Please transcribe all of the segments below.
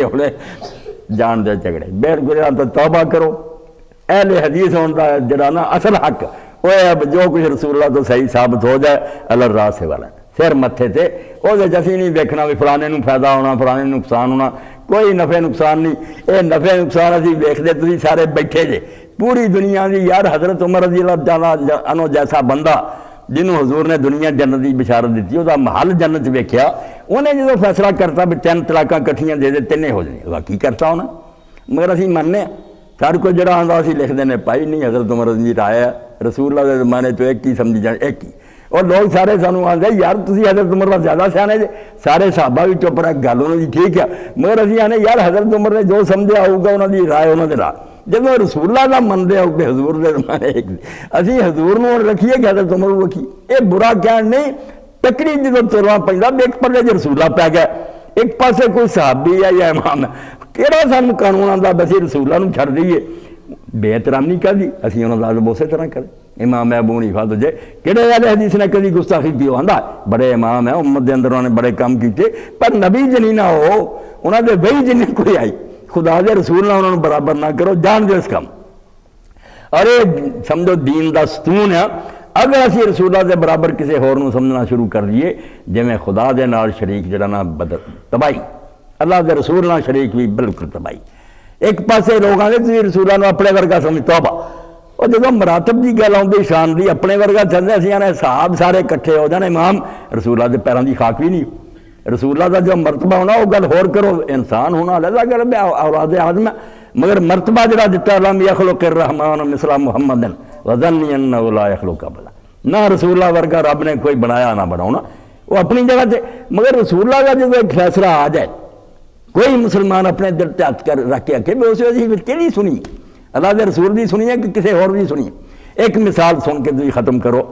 ہونے جان دے جھگڑے بالکل تو توبہ کرو اہل حدیث ہونے کا جڑا نا اصل حق وہ جو کچھ رسول اللہ تو صحیح ثابت ہو جائے اللہ راہ سے والا سر متھے تے وہ اسی نہیں دیکھنا بھی فلانے نو فائدہ ہونا فلانے نقصان ہونا کوئی نفع نقصان نہیں یہ نفع نقصان اسی ویکھدے تسی سارے بیٹھے جے پوری دنیا دی یار حضرت عمر رضی اللہ تعالیٰ عنہ جیسا بندہ جنہوں حضور نے دنیا جنت کی بشارت دیتی وہ محل جنت ویکھیا انہیں جدو فیصلہ کرتا بھی 3 طلاقاں کٹھیاں دے دے 3 ہو جائیں واقعی کرتا ہونا مگر اسی مننے سارے کو جڑا آندا اسی لکھ دینے پائی نہیں حضرت عمر رضی رائے ہے رسول اللہ کے زمانے تو ایک ہی سمجھی جان ایک ہی اور لوگ سارے سانوں آندے یار تسی حضرت عمر کا زیادہ سیانے جے سارے صحابہ بھی چپ رہے گل انہوں دی ٹھیک ہے مگر اسی آنے یار حضرت عمر نے جو سمجھا ہوگا انہوں دی رائے انہوں دے راہ جب رسول اللہ کا منتے ہو کہ حضور دے زمانے ایک اسی حضور نو رکھیے کہ حضرت عمر کو رکھیے یہ برا کہن نہیں تکری جدو ترنا پہنتا ایک پلے جو رسول اللہ پہ گیا ایک پاسے کوئی صحابی ہے یا امام ہے کہڑا سانو قانون آتا بسی رسول اللہ چھڑ دئیے بے احترام نہیں کر دی اسی انہوں نے اسی طرح کریں امام ابو حنیفہ تو جے کہڑے والے حدیث نے کبھی گستاخی کی آندا بڑے امام ہیں امت دے اندر انہوں نے بڑے کام کیتے پر نبی جنی نہ ہو انہوں نے وہی جنی کوئی آئی خدا دے رسول نہ انہوں نے برابر نہ کرو جان دے اس کام اور یہ سمجھو دین دا ستون ہے اگر اسی رسول اللہ دے برابر کسی ہور نو سمجھنا شروع کر دیے جی میں خدا دے نال شریک جڑا نا تباہی اللہ دے رسول نال شریک بھی بالکل تباہی ایک پاسے لوگ آتے تھی رسول اللہ اپنے ورگا سمجھ توبہ اور جب مراتب کی گل آتی شان دی اپنے ورگا چلتے اسی آنے صحاب سارے کٹھے ہو جانے امام رسول اللہ دے پیروں کی خاک بھی نہیں رسول اللہ کا جو مرتبہ ہونا وہ گل ہور کرو انسان ہونا علیحدہ گل اولاد آدم ہے مگر مرتبہ جڑا دیتا لم یخلق الرحمن مثل محمد وظنی انہ لا یخلق ابدا نہ رسول اللہ ورگا رب نے کوئی بنایا نہ بناؤنا وہ اپنی جگہ تے مگر رسول اللہ کا جب ایک فیصلہ آ جائے کوئی مسلمان اپنے دل تے ہاتھ کر رکھ کے کہ اس وجہ کہڑی سنی اللہ دے رسول دی سنی ہے کہ کسی اور دی سنی ایک مثال سن کے تھی ختم کرو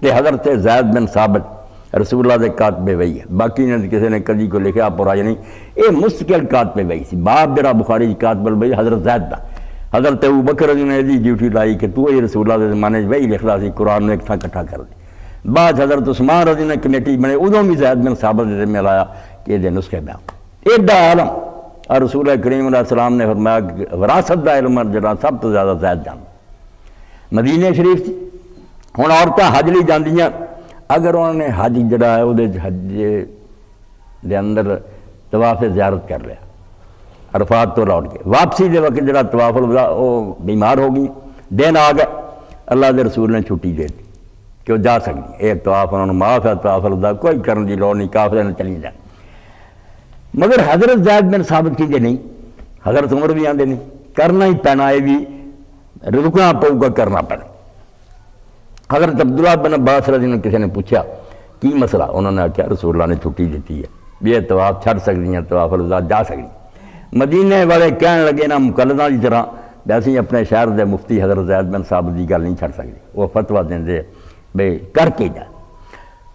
کہ حضرت زید بن ثابت رسول اللہ دے کاتب وحی ہے باقی نے کسی نے کدی کو لکھا پرایا نہیں یہ مستقل کاتب وحی سی باپ جڑا بخاری کاتب الوحی حضرت زید دا حضرت ابو بکر نے دی ڈیوٹی لائی کہ تو یہ رسول اللہ دے زمانے وحی لکھدا سی قرآن میں ایک تھا کٹھا کر دے بعد حضرت عثمان رضی نے کمیٹی بنے ادوں بھی زید بن ثابت دے میں لایا کہ یہ نسخے بیان ایڈا عالم اور رسول کریم علیہ السلام نے فرمایا کہ وراثت دا علم جڑا سب تو زیادہ زید جان مدینہ شریف تھی ہن عورتاں حج لی جاندیاں اگر انہوں نے حج جڑا ہے وہ حج دے اندر طواف زیارت کر لیا عرفات تو لوٹ کے واپسی دے وقت جڑا طواف وہ بیمار ہو گئی دن آ گئے اللہ دے رسول نے چھٹی دے دی کہ وہ جا سکتی ایک طواف انہوں نے معاف ہے طواف الوداع کوئی کرنے کی لوڑ نہیں کافر نے چلی جائے مگر حضرت زید بن ثابت کی جے نہیں حضرت عمر بھی آندے نہیں کرنا ہی پینا یہ بھی رکنا پؤ گا کرنا پینا حضرت عبداللہ بن عباس رضی اللہ عنہ کسی نے پوچھا کی مسئلہ انہوں نے کہا رسول اللہ نے چھٹی دیتی ہے یہ طواف چھڑ سکتی ہیں طواف الوداع جا سکتی مدینے والے کہنے لگے نا مقلداں کی طرح ویسے اپنے شہر دے مفتی حضرت زید بن ثابت کی گل نہیں چھڑ سکتی وہ فتوا دیں بھئی کر کے جا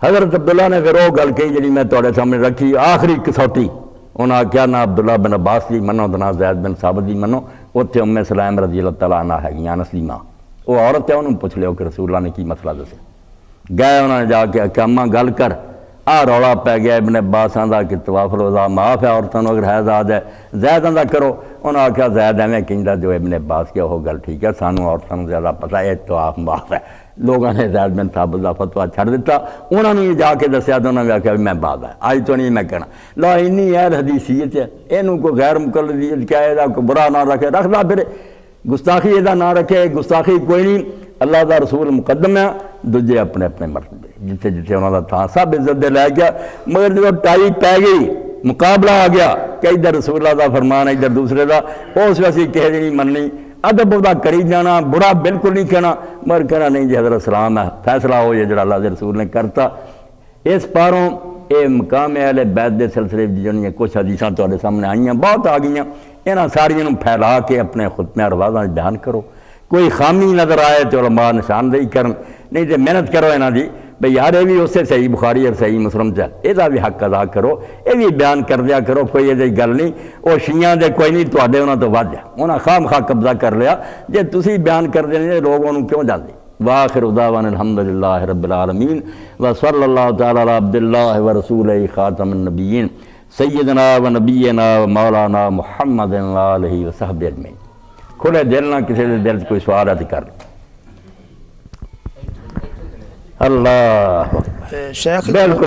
حضرت عبداللہ نے پھر وہ گل کہی جی میں تھوڑے سامنے رکھی آخری کسوٹی انہاں کیا نہ عبداللہ بن عباس دی منو تو نہ زید بن ثابت دی منو اتنے ام سلیم رضی اللہ تعالیٰ عنہ ہے گیاں اصلی ماں وہ عورت ہے انہوں پوچھ لو کہ رسول اللہ نے کی مسئلہ دسے گئے انہوں نے جا کے کہ اماں گل کر رولا پی گیا ابن عباس آندا کہ طواف الوداع معاف ہے عورتوں اگر حیض آ جائے زید آندا کرو انہوں نے آخیا زید ایویں کہندا جو ابن عباس کیا وہ گل ٹھیک ہے سانوں عورتوں زیادہ پتہ ہے طواف معاف ہے لوگوں نے زید بن ثابت کا فتوا چھڑ دیتا انہوں نے جا کے دسیا تو انہوں نے آخیا میں بعد ہے آج تو نہیں میں کہنا لا اینی اہل حدیثیت ہے یہ کوئی غیر مقلد کیا ہے کوئی برا نہ رکھے رکھدا پھر گستاخی یہ نہ رکھے گستاخی کوئی نہیں اللہ دا رسول مقدم ہے دوجے اپنے اپنے مرتبے جتنے جتنے انہوں کا تھا سب عزت دے لے گیا مگر جب ٹائی پی گئی مقابلہ آ گیا کہ ادھر رسول اللہ دا فرمان ہے ادھر دوسرے دا اس ویسے کہہ نہیں مننی ادب ادا کری جانا برا بالکل نہیں کہنا مگر کہنا نہیں جی حضرت سلام ہے فیصلہ ہو یہ جڑا اللہ دے رسول نے کرتا اس پاروں یہ مقام اہل بیت دے سلسلے جنہیں کچھ حدیثاں تھوڑے سامنے آئیاں بہت آ گئیاں یہاں ساریاں پھیلا کے اپنے خطبے روازاں بیان کرو کوئی خامی نظر آئے تو علماء نشاندہی کرن نہیں تو محنت کرو یہاں دی بھئی یار یہ بھی اس سے صحیح بخاری اور صحیح مسلم چل یہ بھی حق ادا کرو یہ بھی بیان کر دیا کرو کوئی یہ گل نہیں وہ شیعہ دے کوئی نہیں تواڈے انہاں تو ود ہے انہاں خام خواہ قبضہ کر لیا جے تسی بیان کر دینے لوگ انہوں کیوں جاندے واخر دعوانا الحمدللہ رب العالمین وصلی اللہ تعالی علی عبداللہ ورسولہ خاتم النبیین سیدنا و نبینا و مولانا محمد علیہ وصحبہ اجمعین۔ کھلے دل نہ کسی دے دل سے کوئی سوال ہے تو کر لیں۔ اللہ شیخ بالکل